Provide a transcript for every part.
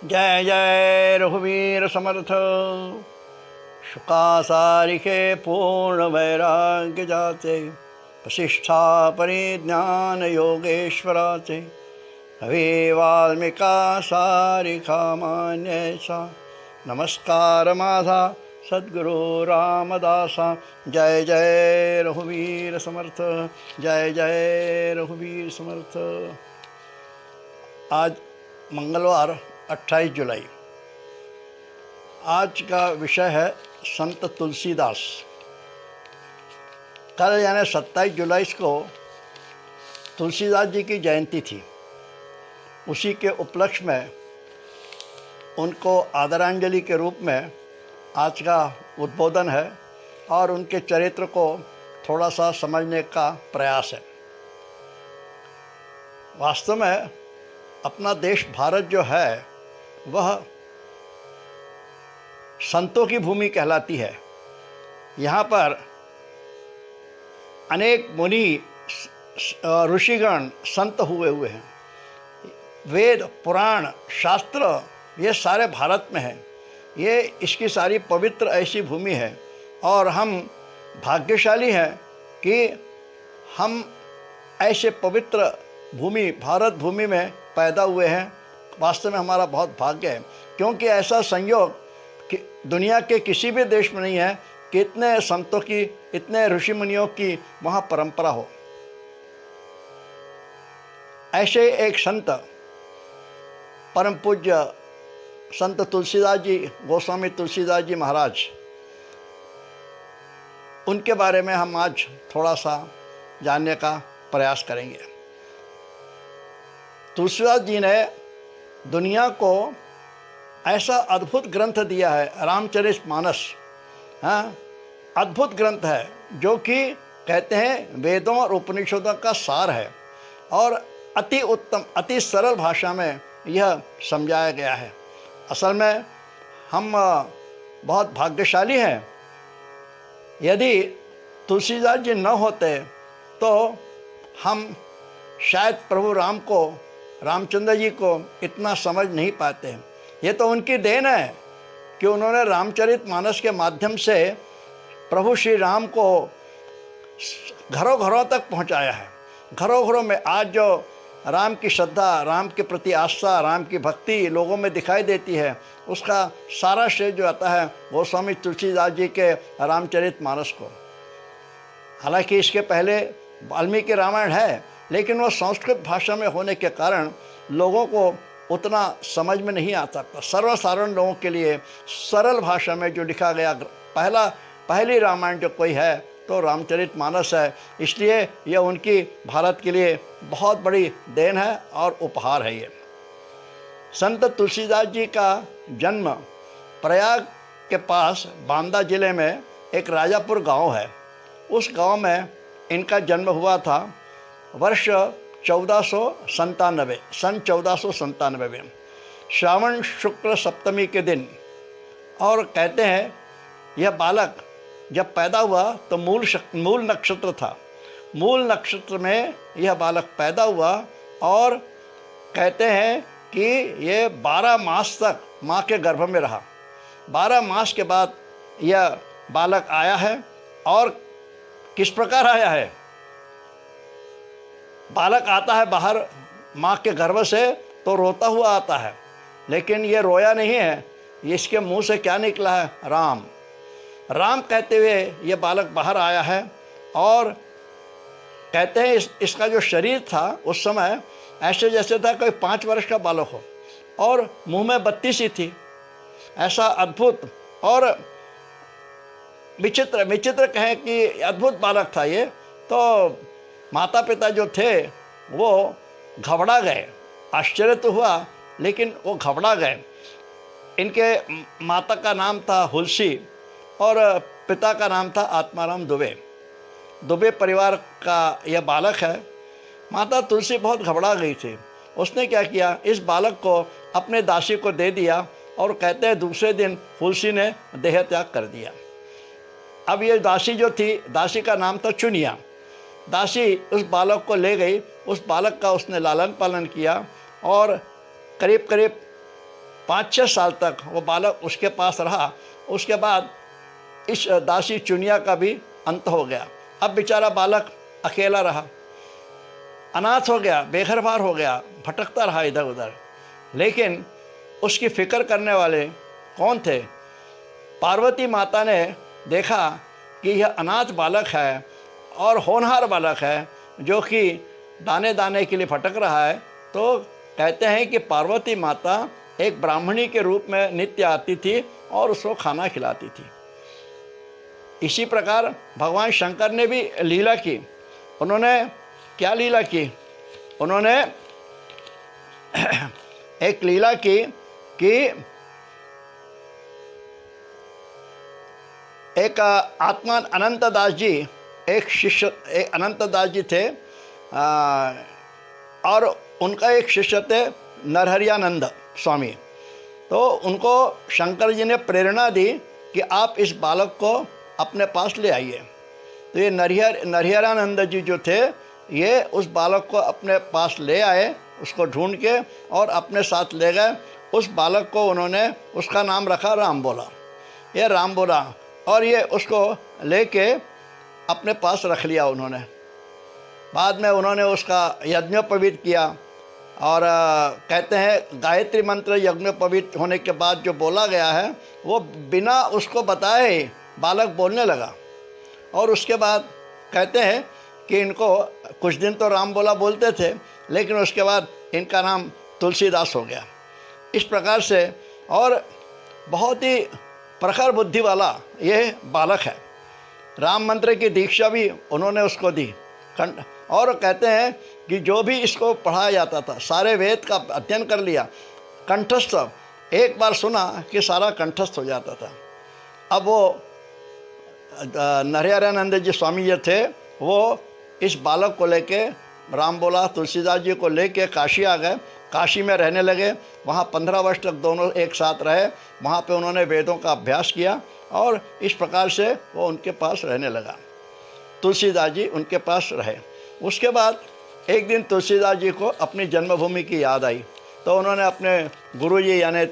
जय जय रघुवीर समर्थ। शुकासारिके पूर्ण वैराग्य जाते, वशिष्ठा परिज्ञान योगेश्वराचे। हवे वाल्मिका सारिका मान्य सा, नमस्कार माझा सद्गुरु रामदासा। जय जय रघुवीर समर्थ, जय जय रघुवीर समर्थ। आज मंगलवार 28 जुलाई। आज का विषय है संत तुलसीदास। कल यानी 27 जुलाई को तुलसीदास जी की जयंती थी। उसी के उपलक्ष्य में उनको आदरांजलि के रूप में आज का उद्बोधन है और उनके चरित्र को थोड़ा सा समझने का प्रयास है। वास्तव में अपना देश भारत जो है वह संतों की भूमि कहलाती है। यहाँ पर अनेक मुनि ऋषिगण संत हुए हैं। वेद पुराण शास्त्र ये सारे भारत में हैं। ये इसकी सारी पवित्र ऐसी भूमि है और हम भाग्यशाली हैं कि हम ऐसे पवित्र भूमि भारत भूमि में पैदा हुए हैं। वास्तव में हमारा बहुत भाग्य है, क्योंकि ऐसा संयोग कि दुनिया के किसी भी देश में नहीं है कि इतने संतों की, इतने ऋषि मुनियों की वहाँ परंपरा हो। ऐसे एक संत परम पूज्य संत तुलसीदास जी, गोस्वामी तुलसीदास जी महाराज, उनके बारे में हम आज थोड़ा सा जानने का प्रयास करेंगे। तुलसीदास जी ने दुनिया को ऐसा अद्भुत ग्रंथ दिया है, रामचरितमानस। हाँ, अद्भुत ग्रंथ है जो कि कहते हैं वेदों और उपनिषदों का सार है और अति उत्तम, अति सरल भाषा में यह समझाया गया है। असल में हम बहुत भाग्यशाली हैं। यदि तुलसीदास जी न होते तो हम शायद प्रभु राम को, रामचंद्र जी को इतना समझ नहीं पाते हैं। ये तो उनकी देन है कि उन्होंने रामचरितमानस के माध्यम से प्रभु श्री राम को घरों घरों तक पहुंचाया है। घरों घरों में आज जो राम की श्रद्धा, राम के प्रति आस्था, राम की भक्ति लोगों में दिखाई देती है, उसका सारा श्रेय जो आता है गोस्वामी तुलसीदास जी के रामचरितमानस को। हालांकि इसके पहले वाल्मीकि रामायण है, लेकिन वो संस्कृत भाषा में होने के कारण लोगों को उतना समझ में नहीं आ सकता। सर्वसाधारण लोगों के लिए सरल भाषा में जो लिखा गया पहली रामायण जो कोई है तो रामचरितमानस है। इसलिए यह उनकी भारत के लिए बहुत बड़ी देन है और उपहार है। ये संत तुलसीदास जी का जन्म प्रयाग के पास बांदा जिले में एक राजापुर गांव है। उस गांव में इनका जन्म हुआ था वर्ष 1497, सन 1497 में श्रावण शुक्ल सप्तमी के दिन। और कहते हैं यह बालक जब पैदा हुआ तो मूल नक्षत्र था। मूल नक्षत्र में यह बालक पैदा हुआ और कहते हैं कि ये 12 मास तक माँ के गर्भ में रहा। 12 मास के बाद यह बालक आया है। और किस प्रकार आया है? बालक आता है बाहर माँ के गर्भ से तो रोता हुआ आता है, लेकिन ये रोया नहीं है। इसके मुंह से क्या निकला है? राम। राम कहते हुए ये बालक बाहर आया है। और कहते हैं इसका जो शरीर था उस समय ऐसे जैसे था कोई 5 वर्ष का बालक हो और मुंह में बत्ती सी थी। ऐसा अद्भुत और विचित्र कहें कि अद्भुत बालक था ये। तो माता पिता जो थे वो घबरा गए। आश्चर्य तो हुआ लेकिन वो घबरा गए। इनके माता का नाम था हुलसी और पिता का नाम था आत्माराम दुबे। दुबे परिवार का यह बालक है। माता तुलसी बहुत घबरा गई थी। उसने क्या किया, इस बालक को अपने दासी को दे दिया और कहते हैं दूसरे दिन हुलसी ने देह त्याग कर दिया। अब ये दासी जो थी, दासी का नाम था चुनिया। दासी उस बालक को ले गई। उस बालक का उसने लालन पालन किया और करीब करीब 5-6 साल तक वो बालक उसके पास रहा। उसके बाद इस दासी चुनिया का भी अंत हो गया। अब बेचारा बालक अकेला रहा, अनाथ हो गया, बेघर-बार हो गया, भटकता रहा इधर उधर। लेकिन उसकी फ़िक्र करने वाले कौन थे? पार्वती माता ने देखा कि यह अनाथ बालक है और होनहार बालक है जो कि दाने दाने के लिए भटक रहा है। तो कहते हैं कि पार्वती माता एक ब्राह्मणी के रूप में नित्य आती थी और उसको खाना खिलाती थी। इसी प्रकार भगवान शंकर ने भी लीला की। उन्होंने क्या लीला की? उन्होंने एक लीला की कि एक आत्मा अनंत दास जी, एक शिष्य, एक अनंत दास जी थे और उनका एक शिष्य थे नरहरियानंद स्वामी। तो उनको शंकर जी ने प्रेरणा दी कि आप इस बालक को अपने पास ले आइए। तो ये नरहरियानंद जी जो थे, ये उस बालक को अपने पास ले आए, उसको ढूंढ के और अपने साथ ले गए। उस बालक को उन्होंने, उसका नाम रखा राम बोला। ये राम बोला, और ये उसको लेके अपने पास रख लिया उन्होंने। बाद में उन्होंने उसका यज्ञोपवीत किया और कहते हैं गायत्री मंत्र यज्ञोपवीत होने के बाद जो बोला गया है वो बिना उसको बताए बालक बोलने लगा। और उसके बाद कहते हैं कि इनको कुछ दिन तो राम बोला बोलते थे, लेकिन उसके बाद इनका नाम तुलसीदास हो गया। इस प्रकार से, और बहुत ही प्रखर बुद्धि वाला ये बालक है। राम मंत्र की दीक्षा भी उन्होंने उसको दी। और कहते हैं कि जो भी इसको पढ़ाया जाता था, सारे वेद का अध्ययन कर लिया, कंठस्थ, एक बार सुना कि सारा कंठस्थ हो जाता था। अब वो नरहरियानंद जी स्वामी जो थे, वो इस बालक को लेके, राम बोला तुलसीदास जी को लेके काशी आ गए। काशी में रहने लगे। वहाँ 15 वर्ष तक दोनों एक साथ रहे। वहाँ पे उन्होंने वेदों का अभ्यास किया और इस प्रकार से वो उनके पास रहने लगा। तुलसीदास जी उनके पास रहे। उसके बाद एक दिन तुलसीदास जी को अपनी जन्मभूमि की याद आई, तो उन्होंने अपने गुरुजी यानी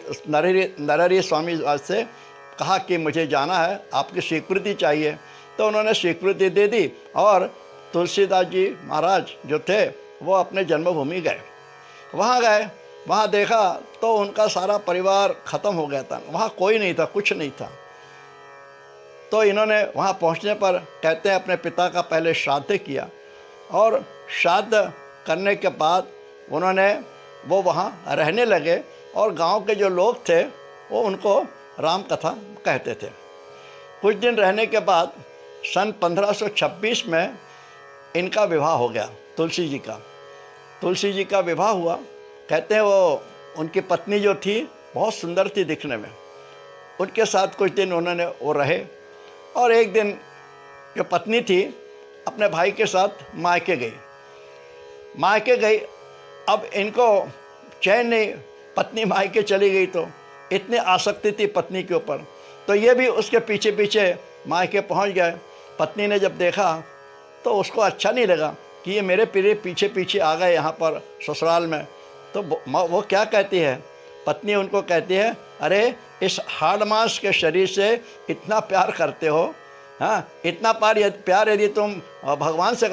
नरहरि स्वामी से कहा कि मुझे जाना है, आपकी स्वीकृति चाहिए। तो उन्होंने स्वीकृति दे दी और तुलसीदास जी महाराज जो थे वो अपने जन्मभूमि गए। वहाँ गए, वहाँ देखा तो उनका सारा परिवार ख़त्म हो गया था। वहाँ कोई नहीं था, कुछ नहीं था। तो इन्होंने वहाँ पहुँचने पर कहते हैं अपने पिता का पहले श्राद्ध किया और श्राद्ध करने के बाद उन्होंने वो वहाँ रहने लगे और गांव के जो लोग थे वो उनको राम कथा कहते थे। कुछ दिन रहने के बाद सन 1526 में इनका विवाह हो गया, तुलसी जी का विवाह हुआ। कहते हैं वो उनकी पत्नी जो थी बहुत सुंदर थी दिखने में। उनके साथ कुछ दिन उन्होंने वो रहे और एक दिन जो पत्नी थी अपने भाई के साथ मायके गई। अब इनको चैन नहीं, पत्नी मायके चली गई तो इतनी आसक्ति थी पत्नी के ऊपर, तो ये भी उसके पीछे पीछे मायके पहुंच गए। पत्नी ने जब देखा तो उसको अच्छा नहीं लगा कि ये मेरे पीछे पीछे आ गए यहाँ पर ससुराल में। तो वो क्या कहती है, पत्नी उनको कहती है, अरे इस हाड़ मांस के शरीर से इतना प्यार करते हो, हाँ, इतना प्यार यदि तुम भगवान से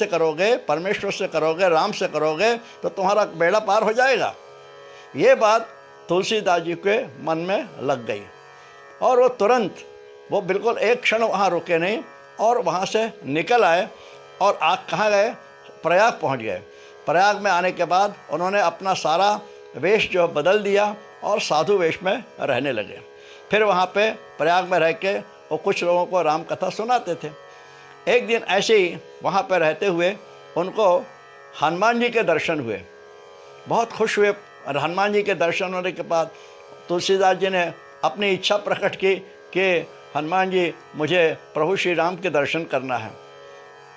करोगे, परमेश्वर से करोगे, राम से करोगे तो तुम्हारा बेड़ा पार हो जाएगा। ये बात तुलसीदास जी के मन में लग गई और वो तुरंत, वो बिल्कुल एक क्षण वहाँ रुके नहीं और वहाँ से निकल आए और कहाँ गए, प्रयाग पहुँच गए। प्रयाग में आने के बाद उन्होंने अपना सारा वेश जो बदल दिया और साधु वेश में रहने लगे। फिर वहाँ पे प्रयाग में रह के वो कुछ लोगों को राम कथा सुनाते थे। एक दिन ऐसे ही वहाँ पे रहते हुए उनको हनुमान जी के दर्शन हुए, बहुत खुश हुए। और हनुमान जी के दर्शन होने के बाद तुलसीदास जी ने अपनी इच्छा प्रकट की कि हनुमान जी मुझे प्रभु श्री राम के दर्शन करना है।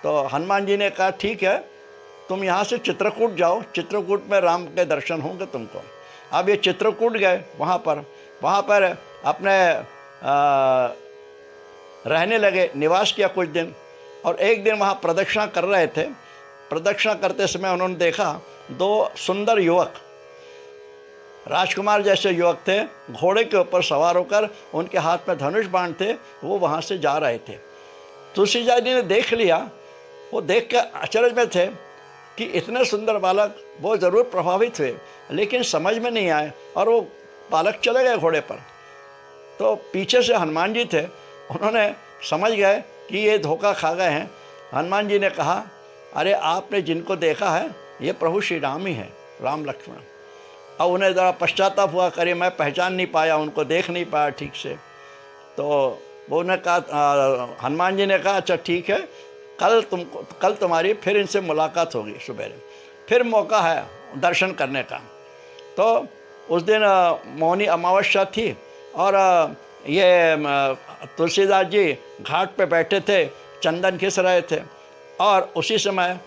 तो हनुमान जी ने कहा ठीक है, तुम यहाँ से चित्रकूट जाओ, चित्रकूट में राम के दर्शन होंगे तुमको। अब ये चित्रकूट गए, वहाँ पर अपने रहने लगे, निवास किया कुछ दिन। और एक दिन वहाँ प्रदक्षिणा कर रहे थे। प्रदक्षिणा करते समय उन्होंने देखा दो सुंदर युवक राजकुमार जैसे युवक थे, घोड़े के ऊपर सवार होकर, उनके हाथ में धनुष बाण थे, वो वहाँ से जा रहे थे। तुलसीदास जी ने देख लिया, वो देख कर अचरज में थे कि इतने सुंदर बालक, वो ज़रूर प्रभावित हुए, लेकिन समझ में नहीं आए और वो बालक चले गए घोड़े पर। तो पीछे से हनुमान जी थे, उन्होंने समझ गए कि ये धोखा खा गए हैं। हनुमान जी ने कहा, अरे आपने जिनको देखा है ये प्रभु श्री राम ही है, राम लक्ष्मण। अब उन्हें ज़रा पश्चाताप हुआ, करे मैं पहचान नहीं पाया, उनको देख नहीं पाया ठीक से। तो वो उन्हें कहा, हनुमान जी ने कहा, अच्छा ठीक है, कल तुम्हारी फिर इनसे मुलाकात होगी सुबेरे, फिर मौका है दर्शन करने का। तो उस दिन मौनी अमावस्या थी और ये तुलसीदास जी घाट पे बैठे थे, चंदन घिस रहे थे, और उसी समय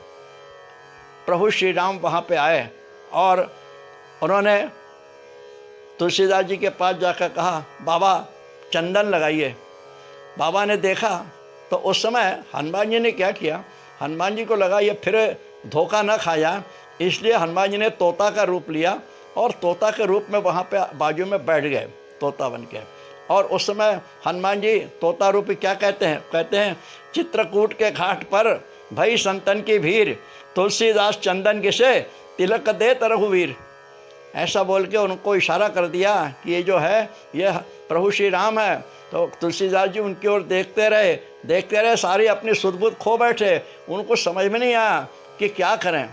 प्रभु श्री राम वहाँ पे आए और उन्होंने तुलसीदास जी के पास जाकर कहा, बाबा चंदन लगाइए। बाबा ने देखा तो उस समय हनुमान जी ने क्या किया, हनुमान जी को लगा ये फिर धोखा न खाया, इसलिए हनुमान जी ने तोता का रूप लिया और तोता के रूप में वहाँ पे बाजू में बैठ गए, तोता बन के। और उस समय हनुमान जी तोता रूपी क्या कहते हैं, चित्रकूट के घाट पर भई संतन की भीड़, तुलसीदास चंदन घिसे तिलक दे रघुवीर। ऐसा बोल के उनको इशारा कर दिया कि ये जो है ये प्रभु श्री राम है। तो तुलसीदास जी उनकी ओर देखते रहे, सारी अपनी सुध-बुध खो बैठे, उनको समझ में नहीं आया कि क्या करें।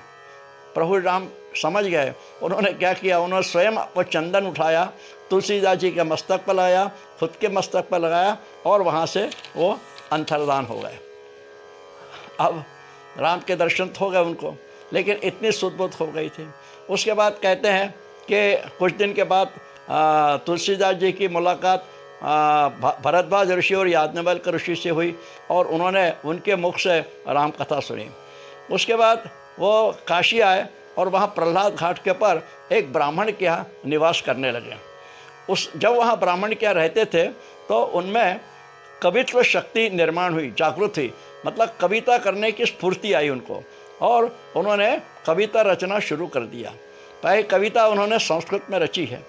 प्रभु राम समझ गए, उन्होंने क्या किया, उन्होंने स्वयं वो चंदन उठाया, तुलसीदास जी के मस्तक पर लगाया, खुद के मस्तक पर लगाया और वहाँ से वो अंतर्धान हो गए। अब राम के दर्शन तो हो गए उनको, लेकिन इतनी सुध-बुध हो गई थी। उसके बाद कहते हैं कि कुछ दिन के बाद तुलसीदास जी की मुलाकात भरद्वाज ऋषि और याज्ञवल्क्य ऋषि से हुई और उन्होंने उनके मुख से राम कथा सुनी। उसके बाद वो काशी आए और वहाँ प्रहलाद घाट के ऊपर एक ब्राह्मण के यहाँ निवास करने लगे। जब वहाँ ब्राह्मण के यहाँ रहते थे तो उनमें कवित्व शक्ति निर्माण हुई, जागृत हुई, मतलब कविता करने की स्फूर्ति आई उनको और उन्होंने कविता रचना शुरू कर दिया। पहले कविता उन्होंने संस्कृत में रची है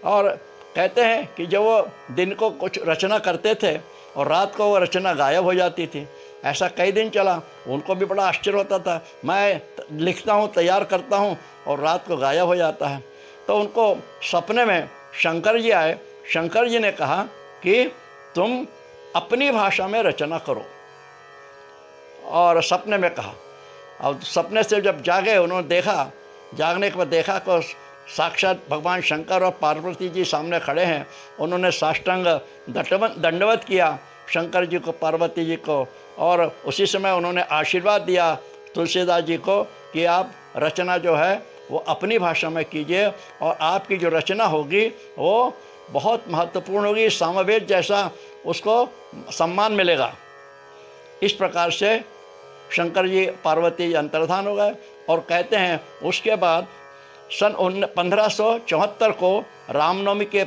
और कहते हैं कि जब वो दिन को कुछ रचना करते थे और रात को वो रचना गायब हो जाती थी। ऐसा कई दिन चला, उनको भी बड़ा आश्चर्य होता था, मैं लिखता हूँ, तैयार करता हूँ और रात को गायब हो जाता है। तो उनको सपने में शंकर जी आए। शंकर जी ने कहा कि तुम अपनी भाषा में रचना करो, और सपने में कहा। अब सपने से जब जागे, उन्होंने देखा, जागने के बाद देखा कि साक्षात भगवान शंकर और पार्वती जी सामने खड़े हैं। उन्होंने साष्टांग दंडवत किया शंकर जी को, पार्वती जी को, और उसी समय उन्होंने आशीर्वाद दिया तुलसीदास जी को कि आप रचना जो है वो अपनी भाषा में कीजिए और आपकी जो रचना होगी वो बहुत महत्वपूर्ण होगी, सामवेद जैसा उसको सम्मान मिलेगा। इस प्रकार से शंकर जी पार्वती जी अंतर्धान हो गए। और कहते हैं उसके बाद सन 1574 को रामनवमी के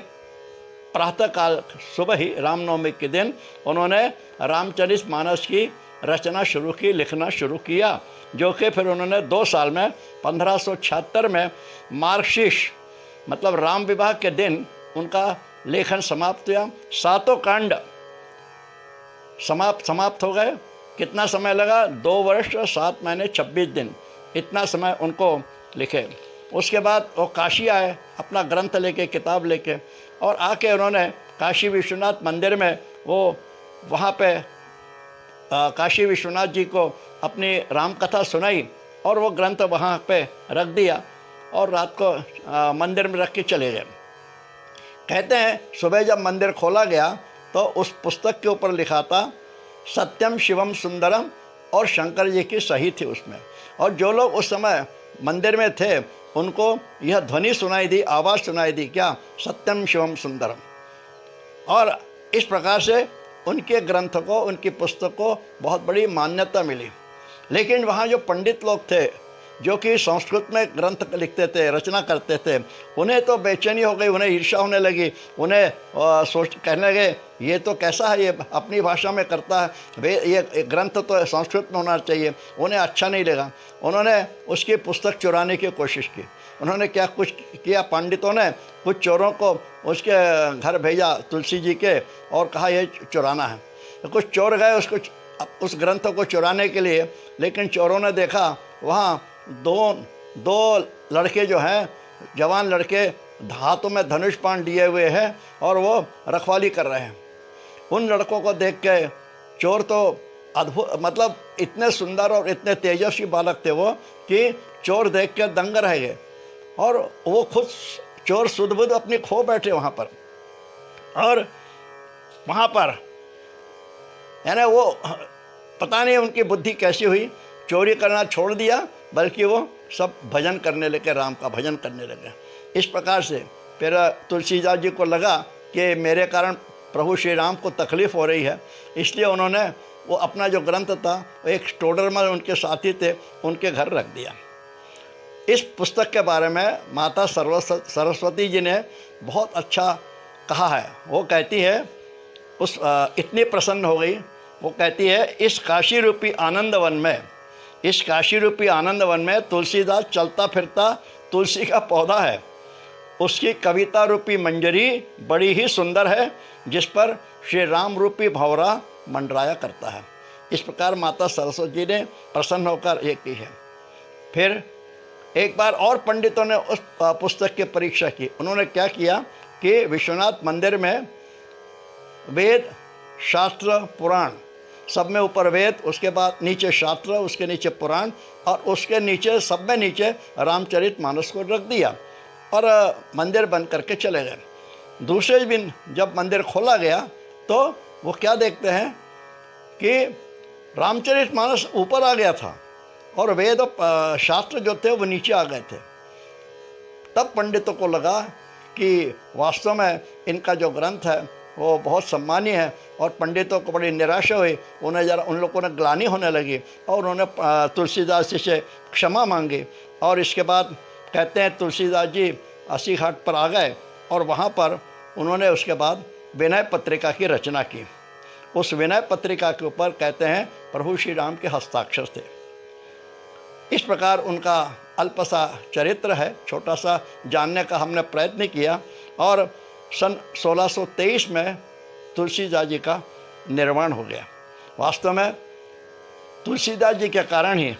प्रातःकाल सुबह ही, रामनवमी के दिन उन्होंने रामचरितमानस की रचना शुरू की, लिखना शुरू किया, जो कि फिर उन्होंने 2 साल में 1576 में मार्गशीर्ष मतलब राम विवाह के दिन उनका लेखन समाप्त हुआ। 7 कांड समाप्त हो गए। कितना समय लगा? 2 वर्ष 7 महीने 26 दिन, इतना समय उनको लिखे। उसके बाद वो काशी आए अपना ग्रंथ लेके, किताब लेके, और आके उन्होंने काशी विश्वनाथ मंदिर में वो वहाँ पे काशी विश्वनाथ जी को अपनी राम कथा सुनाई और वो ग्रंथ वहाँ पे रख दिया और रात को मंदिर में रख के चले गए। कहते हैं सुबह जब मंदिर खोला गया तो उस पुस्तक के ऊपर लिखा था सत्यम शिवम सुंदरम, और शंकर जी की सही थी उसमें। और जो लोग उस समय मंदिर में थे उनको यह ध्वनि सुनाई दी, आवाज़ सुनाई दी, क्या? सत्यम शिवम सुंदरम। और इस प्रकार से उनके ग्रंथ को, उनकी पुस्तक को बहुत बड़ी मान्यता मिली। लेकिन वहाँ जो पंडित लोग थे जो कि संस्कृत में ग्रंथ लिखते थे, रचना करते थे, उन्हें तो बेचैनी हो गई, उन्हें ईर्ष्या होने लगी, उन्हें कहने लगे ये तो कैसा है, ये अपनी भाषा में करता है, वे ये ग्रंथ तो संस्कृत में होना चाहिए। उन्हें अच्छा नहीं लगा, उन्होंने उसकी पुस्तक चुराने की कोशिश की। उन्होंने क्या कुछ किया, पंडितों ने कुछ चोरों को उसके घर भेजा तुलसी जी के, और कहा ये चुराना है। तो कुछ चोर गए उस ग्रंथ को चुराने के लिए, लेकिन चोरों ने देखा वहाँ दो लड़के जो हैं, जवान लड़के, हाथों में धनुष बाण लिए हुए हैं और वो रखवाली कर रहे हैं। उन लड़कों को देख के चोर तो अद्भुत, मतलब इतने सुंदर और इतने तेजस्वी बालक थे वो, कि चोर देख के दंग रह गए। और वो खुद चोर सुध-बुध अपनी खो बैठे वहाँ पर। और वहाँ पर यानी वो पता नहीं उनकी बुद्धि कैसी हुई, चोरी करना छोड़ दिया, बल्कि वो सब भजन करने लगे, राम का भजन करने लगे। इस प्रकार से फिर तुलसीदास जी को लगा कि मेरे कारण प्रभु श्री राम को तकलीफ़ हो रही है, इसलिए उन्होंने वो अपना जो ग्रंथ था, वो एक स्टोडरमल उनके साथी थे, उनके घर रख दिया। इस पुस्तक के बारे में माता सरस्वती जी ने बहुत अच्छा कहा है। वो कहती है, इतनी प्रसन्न हो गई, वो कहती है, इस काशी रूपी आनंद वन में तुलसीदास चलता फिरता तुलसी का पौधा है। उसकी कविता रूपी मंजरी बड़ी ही सुंदर है, जिस पर श्री राम रूपी भंवरा मंडराया करता है। इस प्रकार माता सरस्वती जी ने प्रसन्न होकर ये की है। फिर एक बार और पंडितों ने उस पुस्तक की परीक्षा की। उन्होंने क्या किया कि विश्वनाथ मंदिर में वेद, शास्त्र, पुराण, सब में ऊपर वेद, उसके बाद नीचे शास्त्र, उसके नीचे पुराण, और उसके नीचे सब में नीचे रामचरितमानस को रख दिया और मंदिर बंद करके चले गए। दूसरे दिन जब मंदिर खोला गया तो वो क्या देखते हैं कि रामचरितमानस ऊपर आ गया था और वेद और शास्त्र जो थे वो नीचे आ गए थे। तब पंडितों को लगा कि वास्तव में इनका जो ग्रंथ है वो बहुत सम्मानीय है, और पंडितों को बड़ी निराशा हुई। उन लोगों ने ग्लानि होने लगी और उन्होंने तुलसीदास जी से क्षमा मांगी। और इसके बाद कहते हैं तुलसीदास जी अस्सी घाट पर आ गए और वहाँ पर उन्होंने उसके बाद विनय पत्रिका की रचना की। उस विनय पत्रिका के ऊपर कहते हैं प्रभु श्री राम के हस्ताक्षर थे। इस प्रकार उनका अल्प सा चरित्र है, छोटा सा जानने का हमने प्रयत्न किया। और सन 1623 में तुलसीदास जी का निर्वाण हो गया। वास्तव में तुलसीदास जी के कारण ही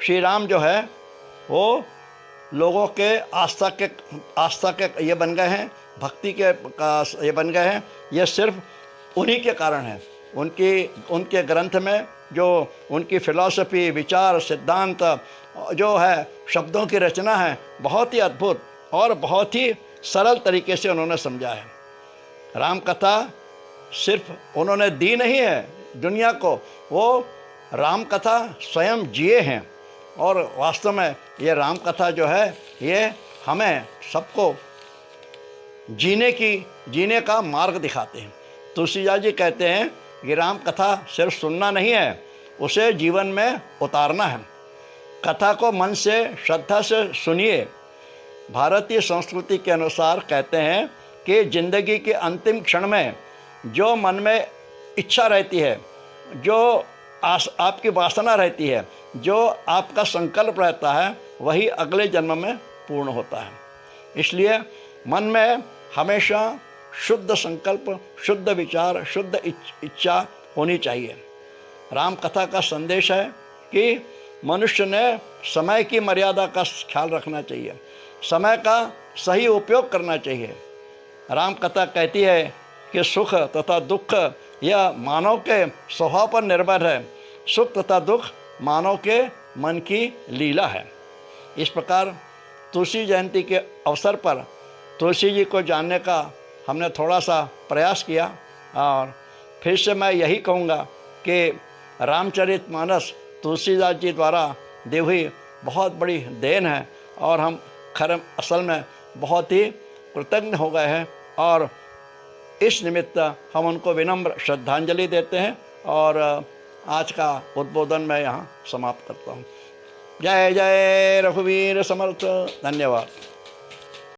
श्री राम जो है वो लोगों के आस्था के ये बन गए हैं, भक्ति के ये बन गए हैं। ये सिर्फ उन्हीं के कारण है। उनके ग्रंथ में जो उनकी फ़िलॉसफ़ी, विचार, सिद्धांत जो है, शब्दों की रचना है, बहुत ही अद्भुत और बहुत ही सरल तरीके से उन्होंने समझा है। राम कथा सिर्फ उन्होंने दी नहीं है दुनिया को, वो राम कथा स्वयं जिए हैं। और वास्तव में ये राम कथा जो है ये हमें सबको जीने का मार्ग दिखाते हैं। तुलसीदास जी कहते हैं कि राम कथा सिर्फ सुनना नहीं है, उसे जीवन में उतारना है। कथा को मन से, श्रद्धा से सुनिए। भारतीय संस्कृति के अनुसार कहते हैं कि ज़िंदगी के अंतिम क्षण में जो मन में इच्छा रहती है, जो आपकी वासना रहती है, जो आपका संकल्प रहता है, वही अगले जन्म में पूर्ण होता है। इसलिए मन में हमेशा शुद्ध संकल्प, शुद्ध विचार, शुद्ध इच्छा होनी चाहिए। राम कथा का संदेश है कि मनुष्य ने समय की मर्यादा का ख्याल रखना चाहिए, समय का सही उपयोग करना चाहिए। राम कथा कहती है कि सुख तथा दुख यह मानव के स्वभाव पर निर्भर है। सुख तथा दुख मानव के मन की लीला है। इस प्रकार तुलसी जयंती के अवसर पर तुलसी जी को जानने का हमने थोड़ा सा प्रयास किया। और फिर से मैं यही कहूँगा कि रामचरितमानस तुलसीदास जी द्वारा दी हुई बहुत बड़ी देन है, और हम असल में बहुत ही कृतज्ञ हो गए हैं। और इस निमित्त हम उनको विनम्र श्रद्धांजलि देते हैं। और आज का उद्बोधन मैं यहाँ समाप्त करता हूँ। जय जय रघुवीर समर्थ। धन्यवाद।